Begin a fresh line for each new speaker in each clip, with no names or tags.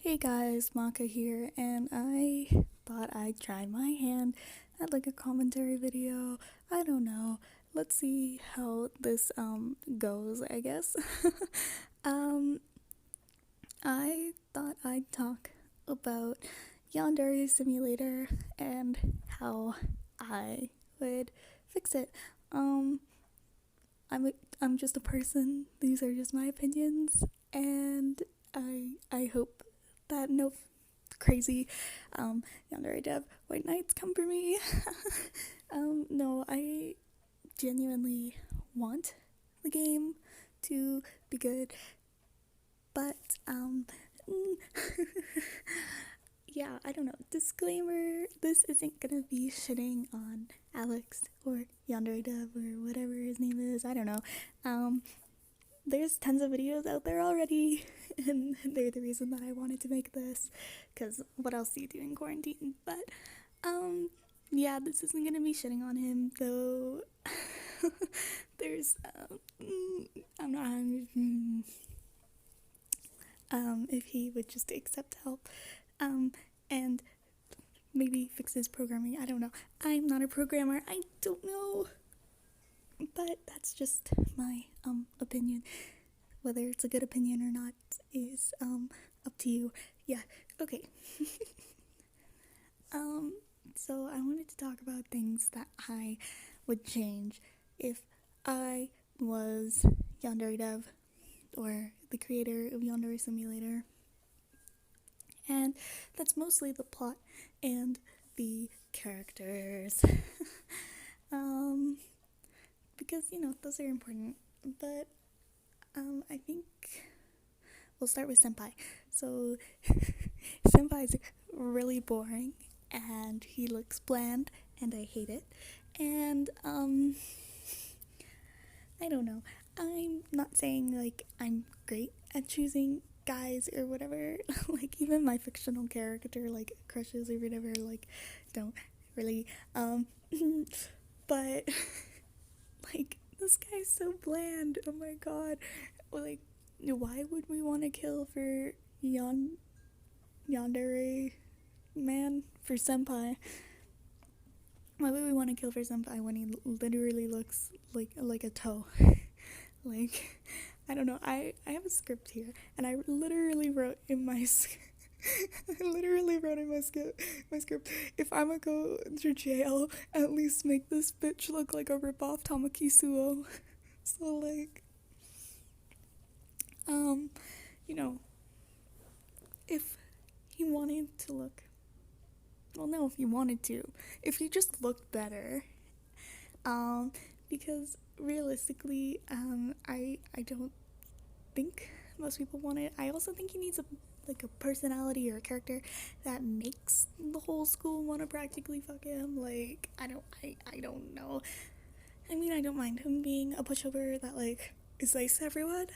Hey guys, Maka here, and I thought I'd try my hand at like a commentary video. I don't know. Let's see how this goes, I guess. um I thought I'd talk about Yandere Simulator and how I would fix it. Um I'm just a person. These are just my opinions, and I hope that no crazy Yandere dev white knights come for me. No, I genuinely want the game to be good, but yeah, I don't know. Disclaimer: this isn't gonna be shitting on Alex or Yandere dev or whatever his name is. I don't know. There's tons of videos out there already, and they're the reason that I wanted to make this, because what else do you do in quarantine? But yeah, this isn't gonna be shitting on him, though. There's I'm not if he would just accept help and maybe fix his programming. I don't know. I'm not a programmer. I don't know. But that's just my opinion. Whether it's a good opinion or not is up to you. Yeah, okay. So I wanted to talk about things that I would change if I was Yandere Dev, or the creator of Yandere Simulator. And that's mostly the plot and the characters. Because, those are important. But I think we'll start with Senpai. So Senpai's really boring, and he looks bland, and I hate it. And I don't know. I'm not saying like I'm great at choosing guys or whatever. Like, even my fictional character, like, crushes or whatever, like, don't really but like, this guy's so bland. Oh my god. Like, why would we want to kill for Yandere man, for Senpai? Why would we want to kill for Senpai when he literally looks like a toe? Like, I don't know. I have a script here, and I literally wrote in my my script, if I'ma go to jail, at least make this bitch look like a ripoff Tamaki Suo. So, like, if he wanted to look, well, no, if he wanted to, if he just looked better, because realistically, I don't think most people want it. I also think he needs a personality or a character that makes the whole school want to practically fuck him. Like, I don't know. I mean, I don't mind him being a pushover that, like, is nice to everyone,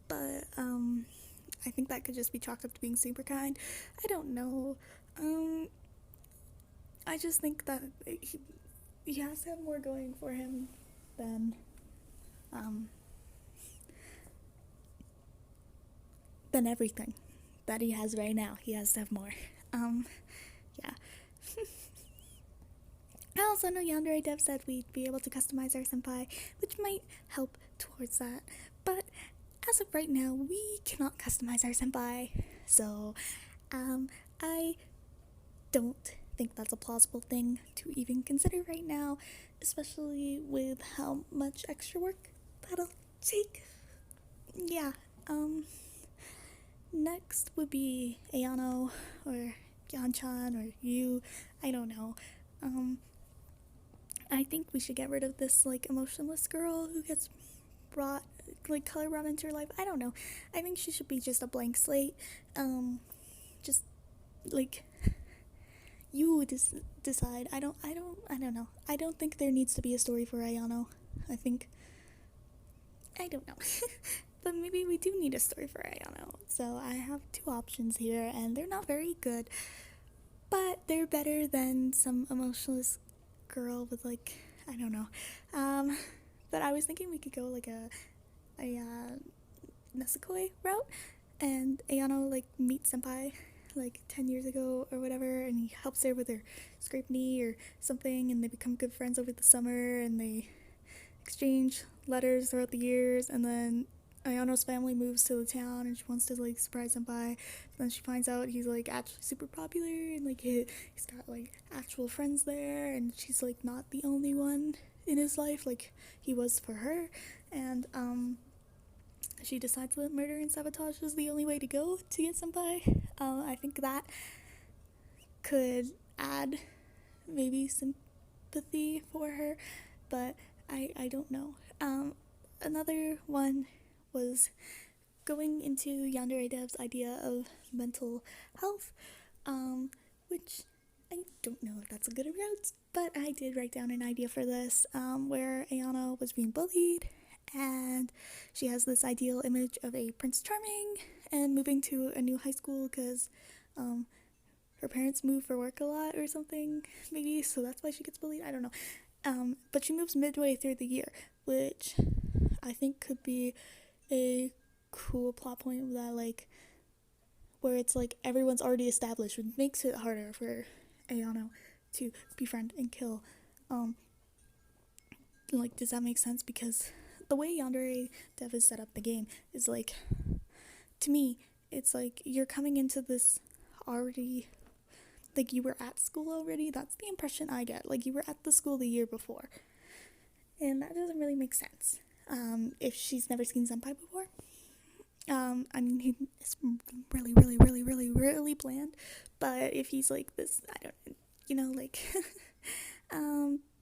but I think that could just be chalked up to being super kind. I don't know. I just think that he has to have more going for him than everything that he has right now. He has to have more. Yeah. I also know Yandere Dev said we'd be able to customize our senpai, which might help towards that. But as of right now, we cannot customize our senpai. So, I don't think that's a plausible thing to even consider right now, especially with how much extra work that'll take. Yeah, next would be Ayano or Yanchan or you. I don't know. I think we should get rid of this, like, emotionless girl who gets brought, like, color brought into her life. I don't know. I think she should be just a blank slate. Just, like, you decide. I don't know. I don't think there needs to be a story for Ayano. I don't know. But maybe we do need a story for Ayano. So I have two options here, and they're not very good, but they're better than some emotionless girl with, like, I don't know. But I was thinking we could go like a Nesakoi route, and Ayano like meets Senpai like 10 years ago or whatever, and he helps her with her scraped knee or something, and they become good friends over the summer, and they exchange letters throughout the years, and then Ayano's family moves to the town and she wants to like surprise Senpai. Then she finds out he's like actually super popular, and like he's got like actual friends there, and she's like not the only one in his life like he was for her. And she decides that murder and sabotage is the only way to go to get Senpai. I think that could add maybe sympathy for her, but I don't know. Another one was going into Yandere Dev's idea of mental health, which I don't know if that's a good route, but I did write down an idea for this, where Ayano was being bullied, and she has this ideal image of a Prince Charming and moving to a new high school because her parents move for work a lot or something, maybe, so that's why she gets bullied. I don't know. But she moves midway through the year, which I think could be a cool plot point that, like, where it's like everyone's already established, which makes it harder for Ayano to befriend and kill. Like, does that make sense? Because the way Yandere Dev has set up the game is like, to me, it's like you're coming into this already, like you were at school already. That's the impression I get. Like you were at the school the year before, and that doesn't really make sense. If she's never seen Senpai before. I mean, it's really bland, but if he's like this, I don't, like,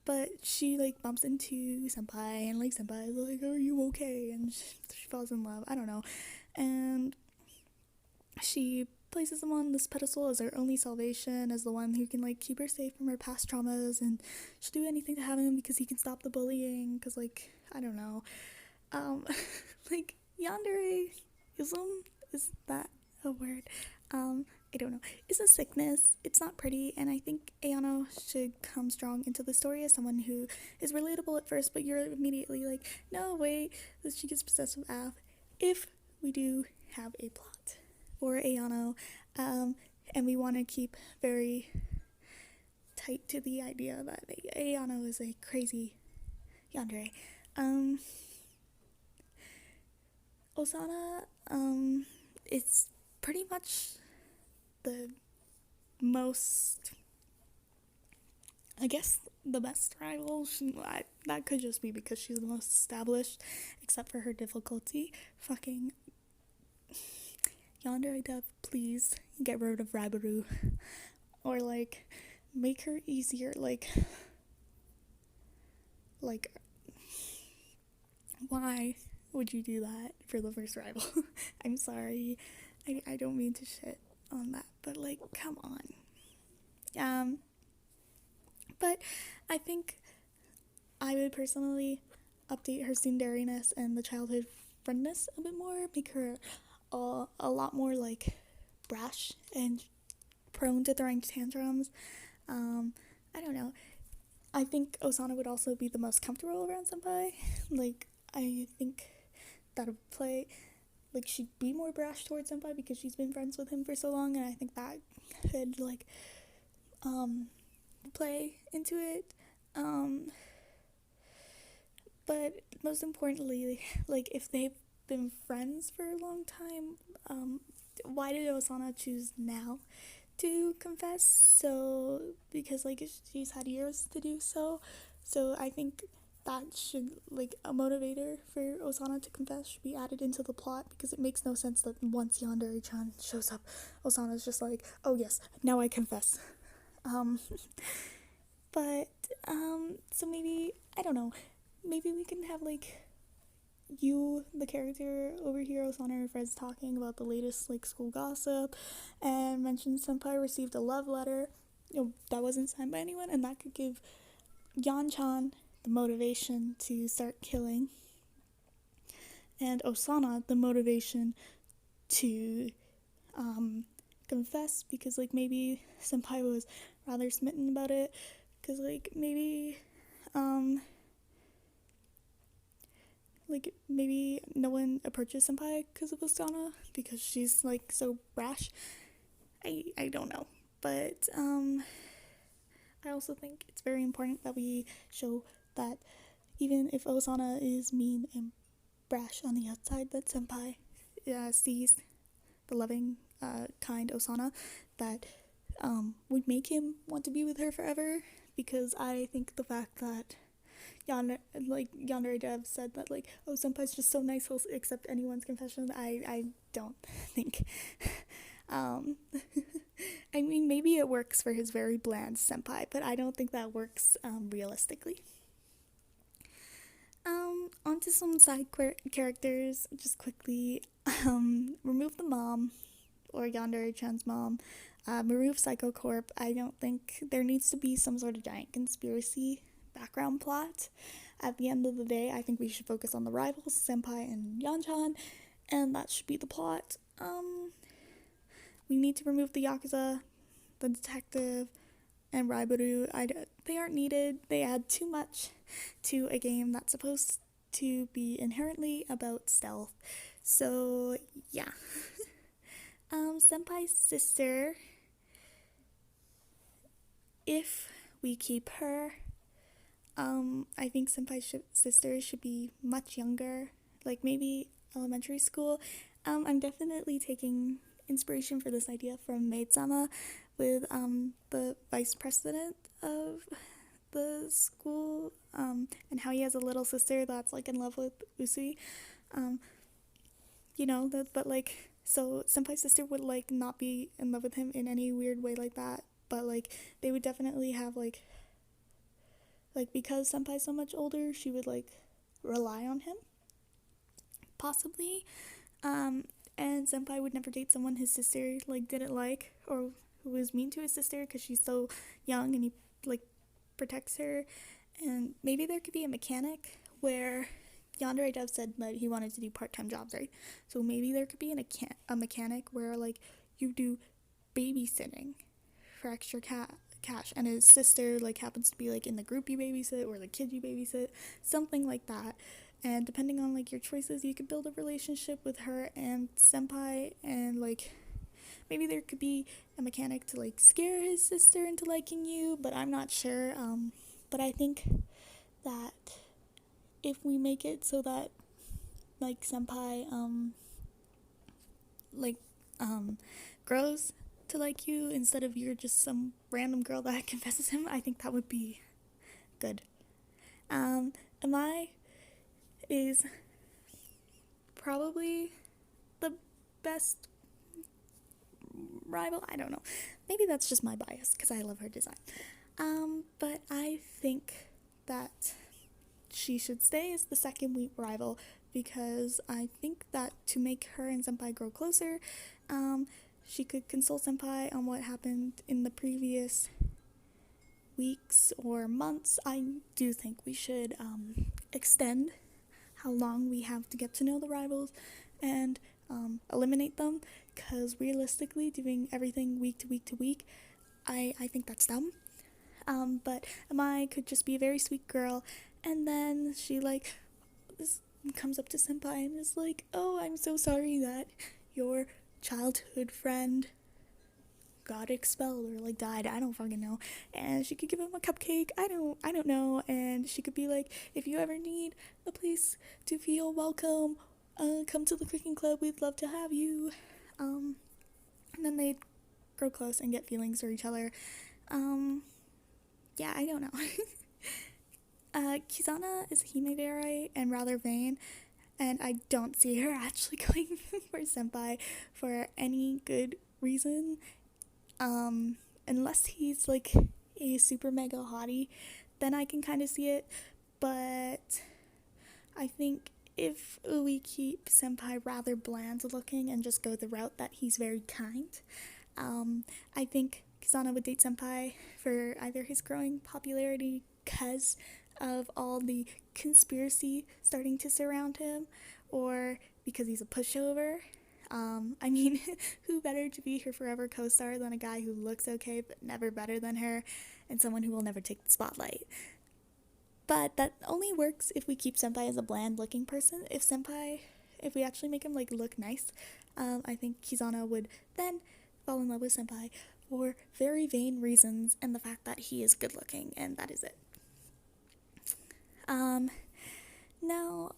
but she, like, bumps into Senpai, and, like, Senpai is like, are you okay? And she falls in love, I don't know, and she places him on this pedestal as her only salvation, as the one who can, like, keep her safe from her past traumas, and she'll do anything to have him because he can stop the bullying, because, like, I don't know, like, Yandere-ism, is that a word? I don't know. It's a sickness. It's not pretty, and I think Ayano should come strong into the story as someone who is relatable at first, but you're immediately like, no, wait, that she gets possessed with Av. If we do have a plot for Ayano, and we want to keep very tight to the idea that Ayano is a crazy yandere, Osana, it's pretty much the most, I guess, the best rival. That could just be because she's the most established, except for her difficulty. Fucking Yandere Dev, please get rid of Rabaru, or like make her easier. Like why would you do that for the first rival? I'm sorry, I don't mean to shit on that, but like, come on. But I think I would personally update her tsundereness and the childhood friendness a bit more, make her a lot more like brash and prone to throwing tantrums. I don't know. I think Osana would also be the most comfortable around Senpai. Like, I think that would play, like, she'd be more brash towards Senpai because she's been friends with him for so long, and I think that could, like, play into it. But most importantly, like, if they've been friends for a long time, why did Osana choose now to confess? So, because, like, she's had years to do so. So I think that should, like, a motivator for Osana to confess should be added into the plot, because it makes no sense that once Yandere-chan shows up, Osana's just like, oh yes, now I confess. But, so maybe, I don't know, maybe we can have, like, you, the character, over here, Osana and her friends talking about the latest, like, school gossip, and mention Senpai received a love letter, that wasn't signed by anyone, and that could give Yan-chan the motivation to start killing, and Osana the motivation to confess, because, like, maybe Senpai was rather smitten about it, because, like, maybe like maybe no one approaches senpai because of Osana because she's like so brash. I don't know, but I also think it's very important that we show that even if Osana is mean and brash on the outside, that senpai sees the loving, kind Osana that would make him want to be with her forever. Because I think the fact that Yandere Dev said that like, oh, senpai's just so nice, he'll accept anyone's confession. I don't think. um, I mean, maybe it works for his very bland senpai, but I don't think that works realistically. Onto some side characters, just quickly. Remove the mom, or Yandere-chan's mom. Remove Psycho Corp. I don't think there needs to be some sort of giant conspiracy background plot. At the end of the day, I think we should focus on the rivals, Senpai and Yanchan, and that should be the plot. We need to remove the Yakuza, the detective, and Raiburu. They aren't needed. They add too much to a game that's supposed to be inherently about stealth. So, yeah. Senpai's sister, if we keep her, I think Senpai's sister should be much younger, like maybe elementary school. I'm definitely taking inspiration for this idea from Maid-sama with the vice president of the school, and how he has a little sister that's like in love with Usui. But like, so Senpai's sister would like not be in love with him in any weird way like that, but like they would definitely have like because Senpai's so much older, she would like rely on him, possibly. And Senpai would never date someone his sister like didn't like, or who was mean to his sister because she's so young and he like protects her. And maybe there could be a mechanic where Yandere Dev said that he wanted to do part-time jobs, right? So maybe there could be a mechanic where like you do babysitting for extra cash, and his sister like happens to be like in the group you babysit or the kid you babysit, something like that. And depending on like your choices, you could build a relationship with her and Senpai, and like maybe there could be a mechanic to like scare his sister into liking you, but I'm not sure. But I think that if we make it so that like Senpai grows to like you instead of you're just some random girl that confesses him, I think that would be good. Amai is probably the best rival. I don't know. Maybe that's just my bias because I love her design. But I think that she should stay as the second weak rival because I think that to make her and Senpai grow closer, she could consult Senpai on what happened in the previous weeks or months. I do think we should extend how long we have to get to know the rivals and eliminate them, because realistically doing everything week to week to week, I think that's dumb. But Amai could just be a very sweet girl, and then she comes up to Senpai and is like, oh, I'm so sorry that your childhood friend got expelled or like died, I don't fucking know. And she could give him a cupcake, I don't know. And she could be like, if you ever need a place to feel welcome, come to the cooking club, we'd love to have you. And then they'd grow close and get feelings for each other. Yeah, I don't know. Kizana is himedare and rather vain, and I don't see her actually going for Senpai for any good reason. Unless he's like a super mega hottie, then I can kind of see it. But I think if we keep Senpai rather bland looking and just go the route that he's very kind, I think Kizana would date Senpai for either his growing popularity because of all the conspiracy starting to surround him, or because he's a pushover. I mean, who better to be her forever co-star than a guy who looks okay but never better than her, and someone who will never take the spotlight. But that only works if we keep Senpai as a bland looking person. If we actually make him like look nice, I think Kizana would then fall in love with Senpai for very vain reasons and the fact that he is good looking, and that is it. Um, Now,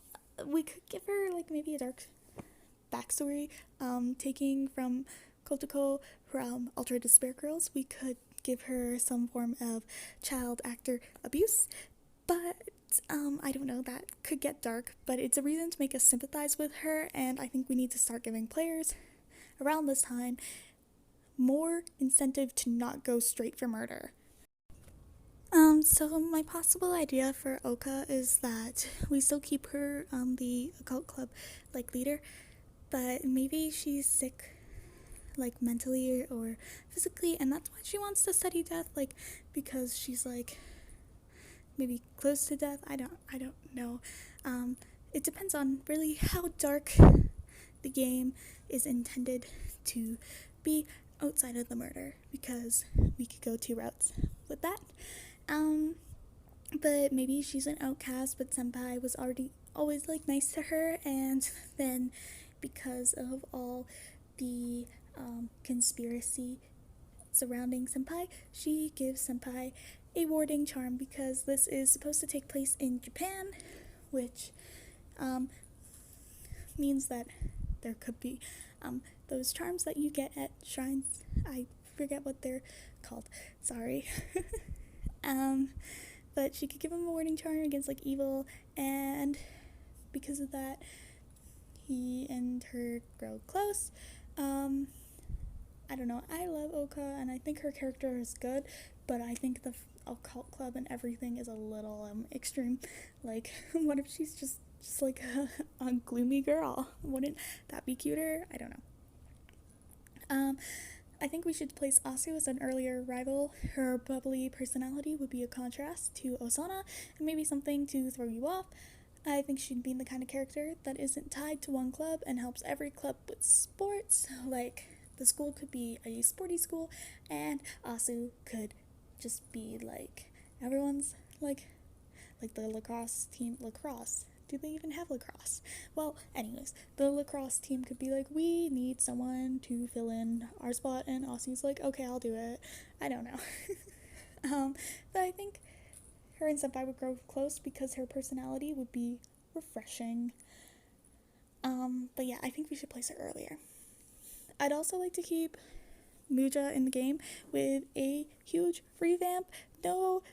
we could give her like maybe a dark backstory, taking from Kotoko from Ultra Despair Girls. We could give her some form of child actor abuse, but I don't know, that could get dark, but it's a reason to make us sympathize with her, and I think we need to start giving players around this time more incentive to not go straight for murder. So my possible idea for Oka is that we still keep her the occult club like leader, but maybe she's sick like mentally or physically, and that's why she wants to study death, like because she's like maybe close to death. I don't know. It depends on really how dark the game is intended to be outside of the murder, because we could go two routes with that. But maybe she's an outcast, but Senpai was already always like nice to her, and then because of all the conspiracy surrounding Senpai, she gives Senpai a warding charm, because this is supposed to take place in Japan, which means that there could be those charms that you get at shrines. I forget what they're called, sorry. But she could give him a warding charm against like evil, and because of that, he and her grow close. I don't know, I love Oka and I think her character is good, but I think the occult club and everything is a little extreme. Like, what if she's just like a gloomy girl? Wouldn't that be cuter? I don't know. I think we should place Asu as an earlier rival. Her bubbly personality would be a contrast to Osana, and maybe something to throw you off. I think she'd be the kind of character that isn't tied to one club and helps every club with sports. Like, the school could be a sporty school, and Asu could just be like everyone's like the lacrosse team. Lacrosse, do they even have lacrosse? Well, anyways, the lacrosse team could be like, we need someone to fill in our spot, and Asu's like, okay, I'll do it. I don't know. But I think her and Senpai would grow close because her personality would be refreshing. But yeah, I think we should place her earlier. I'd also like to keep Muja in the game with a huge revamp. No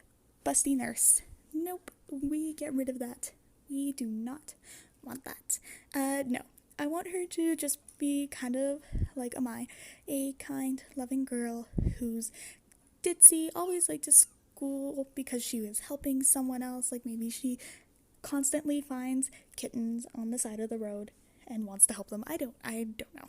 busty nurse. Nope, we get rid of that. We do not want that. No, I want her to just be kind of like Amai, a kind, loving girl who's ditzy, always like to school because she was helping someone else. Like, maybe she constantly finds kittens on the side of the road and wants to help them. I don't know.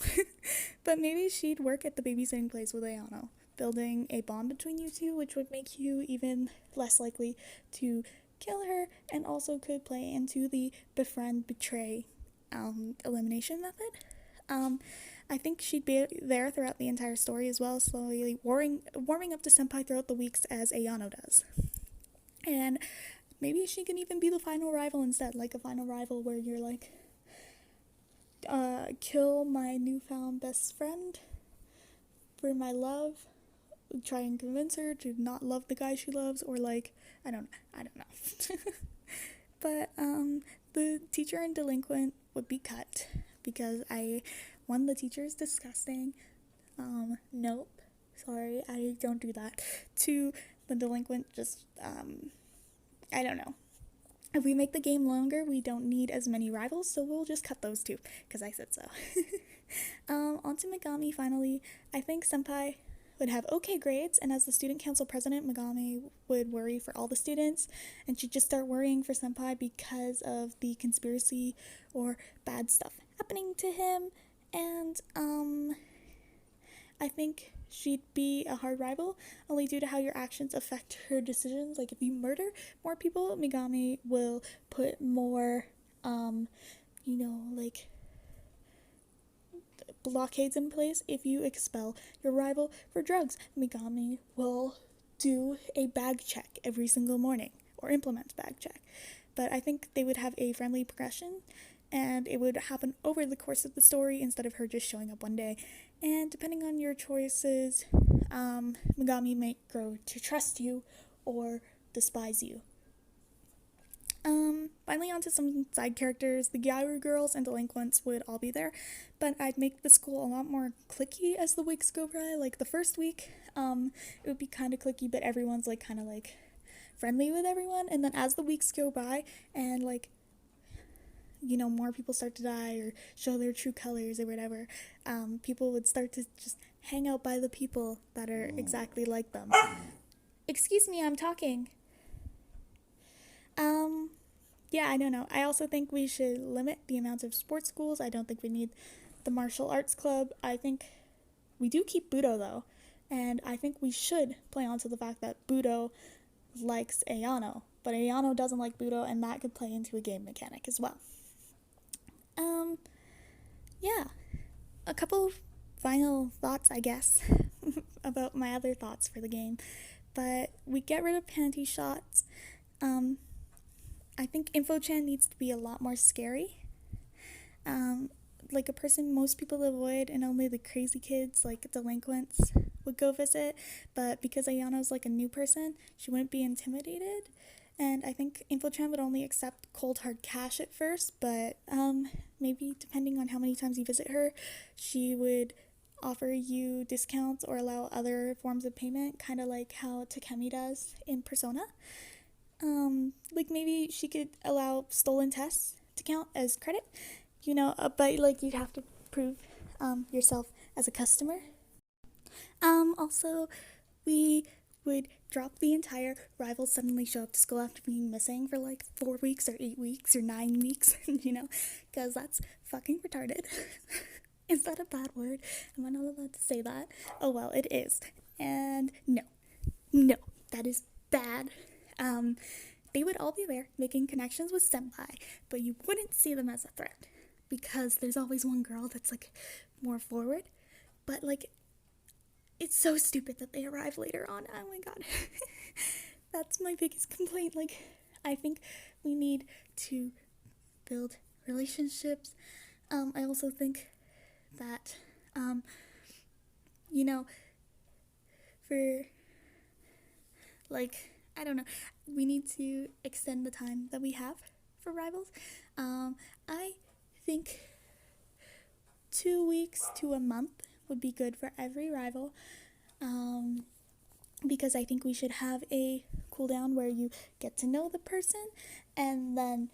But maybe she'd work at the babysitting place with Ayano, building a bond between you two, which would make you even less likely to kill her, and also could play into the befriend betray elimination method. I think she'd be there throughout the entire story as well, slowly warming up to Senpai throughout the weeks as Ayano does. And maybe she can even be the final rival instead, like a final rival where you're like, kill my newfound best friend for my love, try and convince her to not love the guy she loves, or like, I don't know. But the teacher and delinquent would be cut, because the teacher is disgusting. Nope, sorry, I don't do that. Two, the delinquent just I don't know. If we make the game longer, we don't need as many rivals, so we'll just cut those two, because I said so. Onto Megami, finally. I think Senpai would have okay grades, and as the student council president, Megami would worry for all the students, and she'd just start worrying for Senpai because of the conspiracy or bad stuff happening to him, and I think she'd be a hard rival, only due to how your actions affect her decisions. Like, if you murder more people, Megami will put more, like, blockades in place. If you expel your rival for drugs, Megami will do a bag check every single morning. or implement bag check. But I think they would have a friendly progression, and it would happen over the course of the story instead of her just showing up one day. And depending on your choices, Megami might grow to trust you or despise you. Finally, on to some side characters. The Gyaru girls and delinquents would all be there, but I'd make the school a lot more cliquey as the weeks go by. Like the first week, it would be kind of cliquey, but everyone's like kind of like friendly with everyone. And then as the weeks go by and like, you know, more people start to die or show their true colors or whatever, people would start to just hang out by the people that are exactly like them. Excuse me, I'm talking. Yeah, I don't know. I also think we should limit the amount of sports schools. I don't think we need the martial arts club. I think we do keep Budo though, and I think we should play onto the fact that Budo likes Ayano, but Ayano doesn't like Budo, and that could play into a game mechanic as well. Yeah, a couple of final thoughts, I guess, about my other thoughts for the game. But we get rid of panty shots. I think InfoChan needs to be a lot more scary. Like a person most people avoid, and only the crazy kids, like delinquents, would go visit. But because Ayano's like a new person, she wouldn't be intimidated. And I think InfoChan would only accept cold hard cash at first, but maybe depending on how many times you visit her, she would offer you discounts or allow other forms of payment, kind of like how Takemi does in Persona. Like maybe she could allow stolen tests to count as credit, you know, but like you'd have to prove yourself as a customer. Also, we would drop the entire rivals suddenly show up to school after being missing for like 4 weeks or 8 weeks or 9 weeks, you know, because that's fucking retarded. Is that a bad word? Am I not allowed to say that? Oh well, it is. And no, that is bad. They would all be there making connections with senpai, but you wouldn't see them as a threat because there's always one girl that's like more forward, but like it's so stupid that they arrive later on. Oh my god. That's my biggest complaint. Like, I think we need to build relationships. I also think that, you know, for, like, I don't know, we need to extend the time that we have for rivals. I think 2 weeks to a month would be good for every rival, because I think we should have a cooldown where you get to know the person and then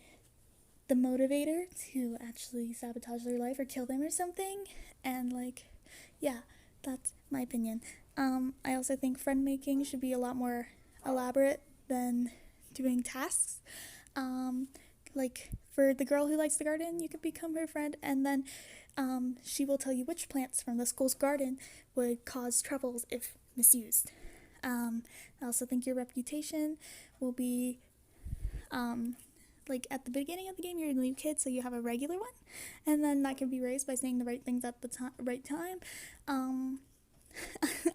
the motivator to actually sabotage their life or kill them or something. And like, yeah, that's my opinion. I also think friend making should be a lot more elaborate than doing tasks. Like for the girl who likes the garden, you could become her friend, and then she will tell you which plants from the school's garden would cause troubles if misused. I also think your reputation will be, like at the beginning of the game, you're a new kid, so you have a regular one, and then that can be raised by saying the right things at the right time.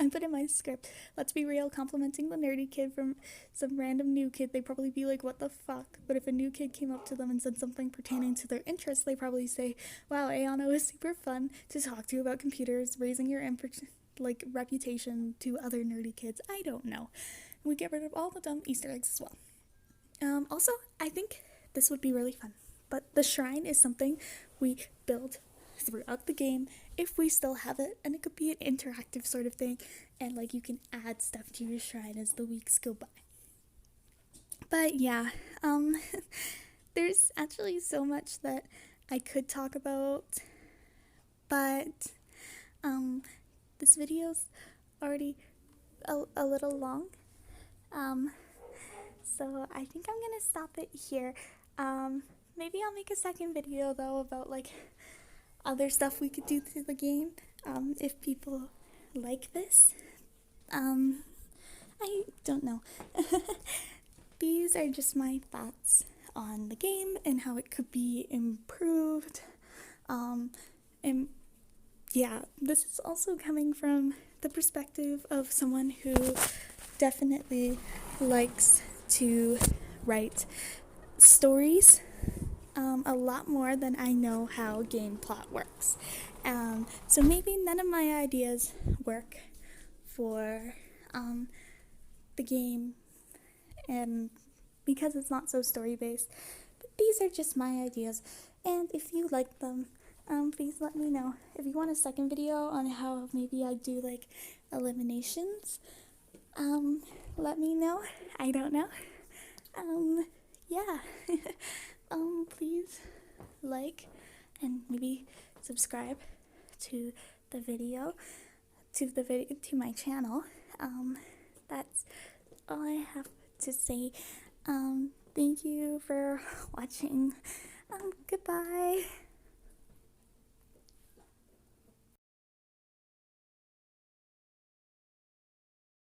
I put in my script, let's be real, complimenting the nerdy kid from some random new kid, they'd probably be like, what the fuck? But if a new kid came up to them and said something pertaining to their interests, they'd probably say, wow, Ayano is super fun to talk to about computers, raising your like reputation to other nerdy kids. I don't know. We get rid of all the dumb Easter eggs as well. Also, I think this would be really fun, but the shrine is something we build throughout the game if we still have it, and it could be an interactive sort of thing, and like you can add stuff to your shrine as the weeks go by. But yeah, there's actually so much that I could talk about, but this video's already a little long, so I think I'm gonna stop it here. Maybe I'll make a second video though about like other stuff we could do to the game, if people like this. I don't know. These are just my thoughts on the game and how it could be improved. And yeah, this is also coming from the perspective of someone who definitely likes to write stories a lot more than I know how game plot works. So maybe none of my ideas work for the game, and because it's not so story based. But these are just my ideas, and if you like them, please let me know. If you want a second video on how maybe I do like eliminations, let me know. I don't know. Yeah. Please like and maybe subscribe to the video, to my channel. That's all I have to say. Thank you for watching. Goodbye.